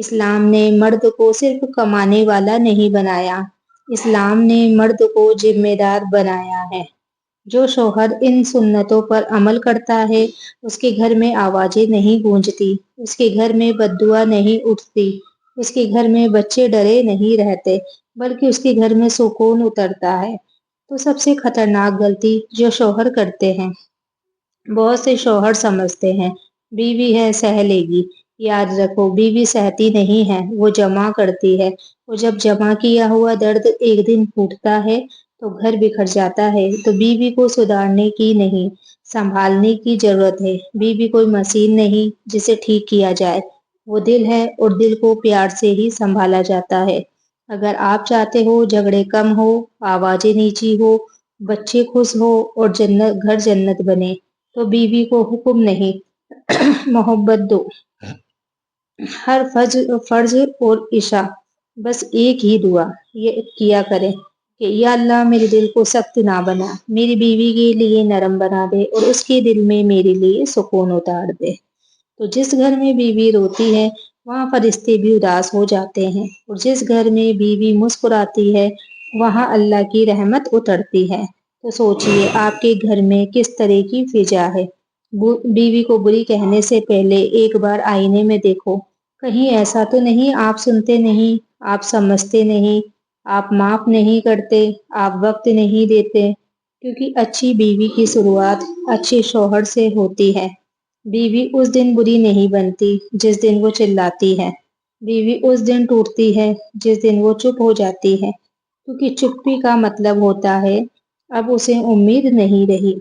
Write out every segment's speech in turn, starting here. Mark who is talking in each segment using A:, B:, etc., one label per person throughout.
A: اسلام نے مرد کو صرف کمانے والا نہیں بنایا، اسلام نے مرد کو ذمہ دار بنایا ہے۔ جو شوہر ان سنتوں پر عمل کرتا ہے، اس کے گھر میں آوازیں نہیں گونجتی، اس کے گھر میں بد دعا نہیں اٹھتی، اس کے گھر میں بچے ڈرے نہیں رہتے، بلکہ اس کے گھر میں سکون اترتا ہے۔ تو سب سے خطرناک غلطی جو شوہر کرتے ہیں، بہت سے شوہر سمجھتے ہیں بیوی ہے سہ لے گی۔ یاد رکھو، بیوی سہتی نہیں ہے، وہ جمع کرتی ہے۔ وہ جب جمع کیا ہوا درد ایک دن پھوٹتا ہے تو گھر بکھر جاتا ہے۔ تو بیوی کو سدھارنے کی نہیں، سنبھالنے کی ضرورت ہے۔ بیوی کوئی مشین نہیں جسے ٹھیک کیا جائے، وہ دل ہے، اور دل کو پیار سے ہی سنبھالا جاتا ہے۔ اگر آپ چاہتے ہو جھگڑے کم ہو، آوازیں نیچی ہو، بچے خوش ہو اور گھر جنت بنے، تو بیوی کو حکم نہیں، محبت دو۔ ہر فرض اور عشاء بس ایک ہی دعا یہ کیا کریں کہ یا اللہ میرے دل کو سخت نہ بنا، میری بیوی کے لیے نرم بنا دے، اور اس کے دل میں میرے لیے سکون اتار دے۔ تو جس گھر میں بیوی روتی ہے وہاں فرشتے بھی اداس ہو جاتے ہیں، اور جس گھر میں بیوی مسکراتی ہے وہاں اللہ کی رحمت اترتی ہے۔ تو سوچئے آپ کے گھر میں کس طرح کی فضا ہے۔ بیوی کو بری کہنے سے پہلے ایک بار آئینے میں دیکھو، کہیں ایسا تو نہیں آپ سنتے نہیں، آپ سمجھتے نہیں، آپ معاف نہیں کرتے، آپ وقت نہیں دیتے، کیونکہ اچھی بیوی کی شروعات اچھے شوہر سے ہوتی ہے۔ بیوی اس دن بری نہیں بنتی جس دن وہ چلاتی ہے، بیوی اس دن ٹوٹتی ہے جس دن وہ چپ ہو جاتی ہے، کیونکہ چپی کا مطلب ہوتا ہے اب اسے امید نہیں رہی۔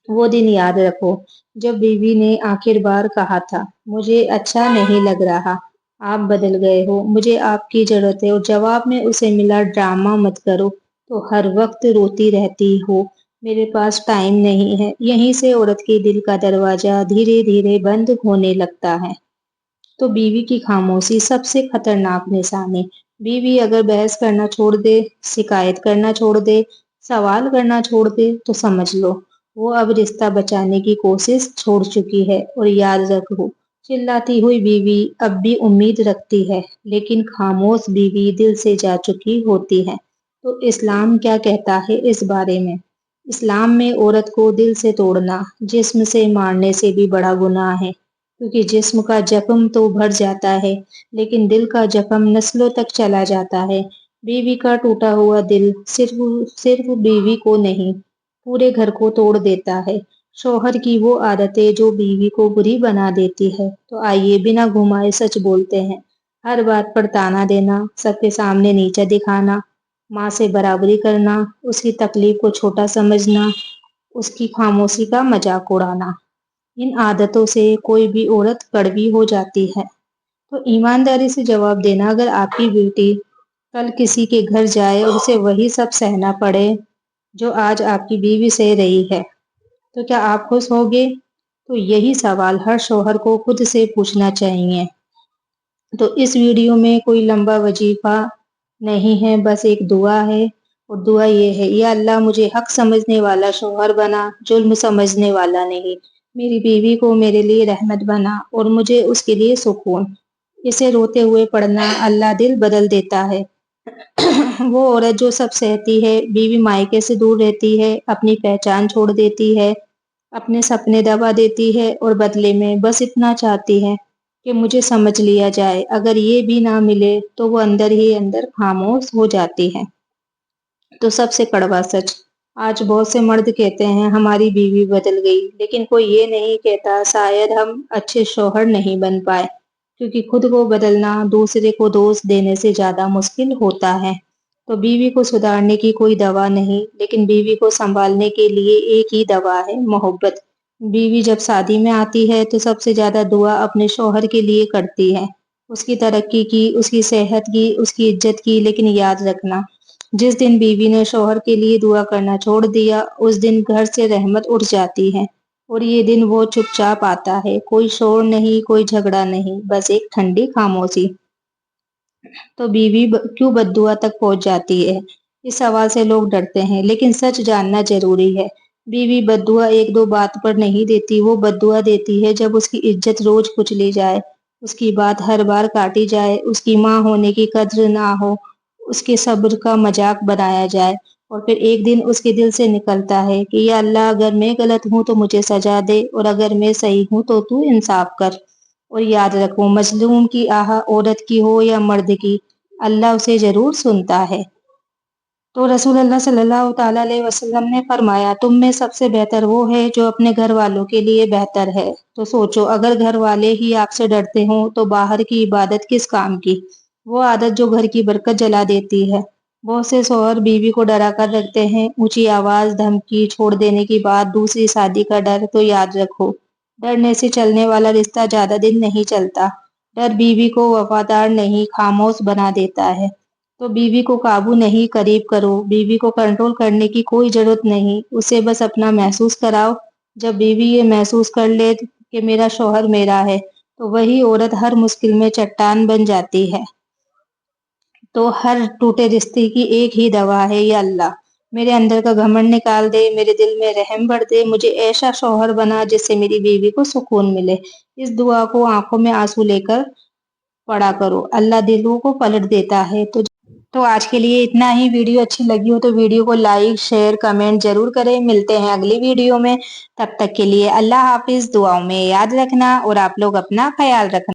A: وہ دن یاد رکھو جب بیوی نے آخر بار کہا تھا مجھے اچھا نہیں لگ رہا، آپ بدل گئے ہو، مجھے آپ کی ضرورت ہے، اور جواب میں اسے ملا ڈرامہ مت کرو، تو ہر وقت روتی رہتی ہو میرے پاس ٹائم نہیں ہے۔ یہیں سے عورت کے دل کا دروازہ دھیرے دھیرے بند ہونے لگتا ہے۔ تو بیوی کی خاموشی سب سے خطرناک نشانی۔ بیوی اگر بحث کرنا چھوڑ دے، شکایت کرنا چھوڑ دے، سوال کرنا چھوڑ دے، تو سمجھ لو وہ اب رشتہ بچانے کی کوشش چھوڑ چکی ہے۔ اور یاد رکھو، چلاتی ہوئی بیوی اب بھی امید رکھتی ہے، لیکن خاموش بیوی دل سے جا چکی ہوتی ہے۔ تو اسلام کیا کہتا ہے اس بارے میں؟ اسلام میں عورت کو دل سے توڑنا جسم سے مارنے سے بھی بڑا گناہ ہے، کیونکہ جسم کا زخم تو بھر جاتا ہے لیکن دل کا زخم نسلوں تک چلا جاتا ہے۔ بیوی کا ٹوٹا ہوا دل صرف بیوی کو نہیں، پورے گھر کو توڑ دیتا ہے۔ شوہر کی وہ عادتیں جو بیوی کو بری بنا دیتی ہے، تو آئیے بنا گھمائے سچ بولتے ہیں۔ ہر بات پر تانا دینا، سب کے سامنے نیچا دکھانا، ماں سے برابری کرنا، اس کی تکلیف کو چھوٹا سمجھنا، اس کی خاموشی کا مذاق اڑانا، ان عادتوں سے کوئی بھی عورت کڑوی ہو جاتی ہے۔ تو ایمانداری سے جواب دینا، اگر آپ کی بیٹی کل کسی کے گھر جائے اور اسے وہی سب سہنا پڑے جو آج آپ کی بیوی سہ رہی ہے، تو کیا آپ خوش ہوگے؟ تو یہی سوال ہر شوہر کو خود سے پوچھنا چاہیے۔ تو اس ویڈیو میں کوئی لمبا وظیفہ نہیں ہے، بس ایک دعا ہے، اور دعا یہ ہے یا اللہ مجھے حق سمجھنے والا شوہر بنا، ظلم سمجھنے والا نہیں۔ میری بیوی کو میرے لیے رحمت بنا، اور مجھے اس کے لیے سکون۔ اسے روتے ہوئے پڑھنا، اللہ دل بدل دیتا ہے۔ وہ عورت جو سب سہتی ہے، بیوی مائکے سے دور رہتی ہے، اپنی پہچان چھوڑ دیتی ہے، اپنے سپنے دبا دیتی ہے، اور بدلے میں بس اتنا چاہتی ہے کہ مجھے سمجھ لیا جائے۔ اگر یہ بھی نہ ملے تو وہ اندر ہی اندر خاموش ہو جاتی ہے۔ تو سب سے کڑوا سچ، آج بہت سے مرد کہتے ہیں ہماری بیوی بدل گئی، لیکن کوئی یہ نہیں کہتا شاید ہم اچھے شوہر نہیں بن پائے، کیونکہ خود کو بدلنا دوسرے کو دوش دینے سے زیادہ مشکل ہوتا ہے۔ تو بیوی کو سدھارنے کی کوئی دوا نہیں، لیکن بیوی کو سنبھالنے کے لیے ایک ہی دوا ہے، محبت۔ بیوی جب شادی میں آتی ہے تو سب سے زیادہ دعا اپنے شوہر کے لیے کرتی ہے، اس کی ترقی کی، اس کی صحت کی، اس کی عزت کی۔ لیکن یاد رکھنا، جس دن بیوی نے شوہر کے لیے دعا کرنا چھوڑ دیا، اس دن گھر سے رحمت اٹھ جاتی ہے، اور یہ دن وہ چپ چاپ آتا ہے، کوئی شور نہیں، کوئی جھگڑا نہیں، بس ایک ٹھنڈی خاموشی۔ تو بیوی کیوں بد دعا تک پہنچ جاتی ہے؟ اس سوال سے لوگ ڈرتے ہیں، لیکن سچ جاننا ضروری ہے۔ بیوی بد دعا ایک دو بات پر نہیں دیتی، وہ بد دعا دیتی ہے جب اس کی عزت روز کچلی جائے، اس کی بات ہر بار کاٹی جائے، اس کی ماں ہونے کی قدر نہ ہو، اس کے صبر کا مذاق بنایا جائے، اور پھر ایک دن اس کے دل سے نکلتا ہے کہ یا اللہ اگر میں غلط ہوں تو مجھے سزا دے، اور اگر میں صحیح ہوں تو انصاف کر۔ اور یاد رکھو، مظلوم کی آہ عورت کی ہو یا مرد کی، اللہ اسے ضرور سنتا ہے۔ تو رسول اللہ صلی اللہ تعالیٰ علیہ وسلم نے فرمایا، تم میں سب سے بہتر وہ ہے جو اپنے گھر والوں کے لیے بہتر ہے۔ تو سوچو، اگر گھر والے ہی آپ سے ڈرتے ہوں تو باہر کی عبادت کس کام کی؟ وہ عادت جو گھر کی برکت جلا دیتی ہے۔ بہت سے شوہر بیوی کو ڈرا کر رکھتے ہیں، اونچی آواز، دھمکی، چھوڑ دینے کی بات، دوسری شادی کا ڈر۔ تو یاد رکھو، ڈرنے سے چلنے والا رشتہ زیادہ دن نہیں چلتا۔ ڈر بیوی کو وفادار نہیں، خاموش بنا دیتا ہے۔ تو بیوی کو قابو نہیں، قریب کرو۔ بیوی کو کنٹرول کرنے کی کوئی ضرورت نہیں، اسے بس اپنا محسوس کراؤ۔ جب بیوی یہ محسوس کر لے کہ میرا شوہر میرا ہے، تو وہی عورت ہر مشکل میں چٹان بن جاتی ہے۔ تو ہر ٹوٹے رشتے کی ایک ہی دوا ہے، یا اللہ میرے اندر کا گھمنڈ نکال دے، میرے دل میں رحم بھر دے، مجھے ایسا شوہر بنا جس سے میری بیوی کو سکون ملے۔ اس دعا کو آنکھوں میں آنسو لے کر پڑھا کرو، اللہ دلوں کو پلٹ دیتا ہے۔ تو آج کے لیے اتنا ہی۔ ویڈیو اچھی لگی ہو تو ویڈیو کو لائک، شیئر، کمنٹ ضرور کریں۔ ملتے ہیں اگلی ویڈیو میں، تب تک کے لیے اللہ حافظ۔ دعاؤں میں یاد رکھنا اور آپ لوگ اپنا خیال رکھنا۔